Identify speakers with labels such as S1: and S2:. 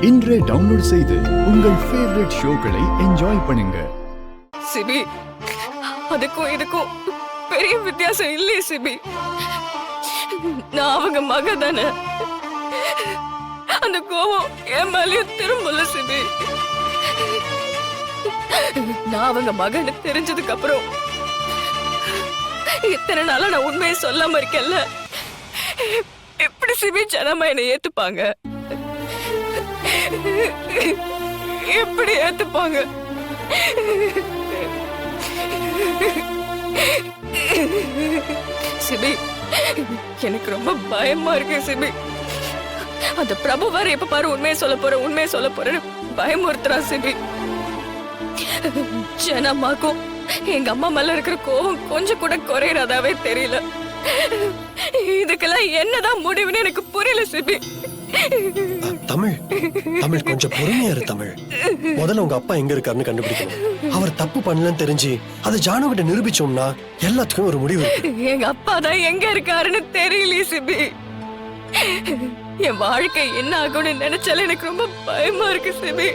S1: இன்றே டவுன்லோட் செய்து உங்கள் ஃபேவரட் ஷோக்களை என்ஜாய் பண்ணுங்க.
S2: சிபி, அதுக்கும் இதுக்கும் பெரிய வித்தியாசம் இல்லையே சிபி. நான் அவங்க மக தானே. அந்த கோவம் என் மேலயும் திரும்பல சிபி. நான் அவங்க மகன்னு தெரிஞ்சதுக்கு அப்புறம் இத்தனை நாளா நான் உண்மையை சொல்லாம இருக்கேன்ல. எப்படி சிபி ஜனமா என்னை ஏத்துப்பாங்க? எப்படி ஏத்துப்பாங்க? சிபி, எனக்கு ரொம்ப பயமா இருக்கு சிபி. அந்த பிரபு வேற எப்ப பாரு உண்மையை சொல்ல போறேன்னு பயமுறுத்துறா சிபி. ஜனமாக்கும் எங்க அம்மா மேல இருக்கிற கோவம் கொஞ்சம் கூட குறையறதாவே தெரியல. இதுக்கெல்லாம் என்னதான் முடிவுன்னு எனக்கு புரியல சிபி.
S3: தமிழ் தமிழ் கொஞ்சம் பொறுமையா இரு தமிழ். முதல்ல உங்க அப்பா எங்க இருக்காருன்னு கண்டுபிடிக்கணும். அவர் தப்பு பண்ணலன்னு தெரிஞ்சு அதை ஜானு கிட்ட நிரூபிச்சோம்னா எல்லாத்துக்கும் ஒரு முடிவு.
S2: எங்க அப்பா தான் எங்க இருக்காருன்னு தெரியல சிபி. என் வாழ்க்கை என்ன ஆகும்னு நினைச்சாலே எனக்கு ரொம்ப பயமா இருக்கு சிபி.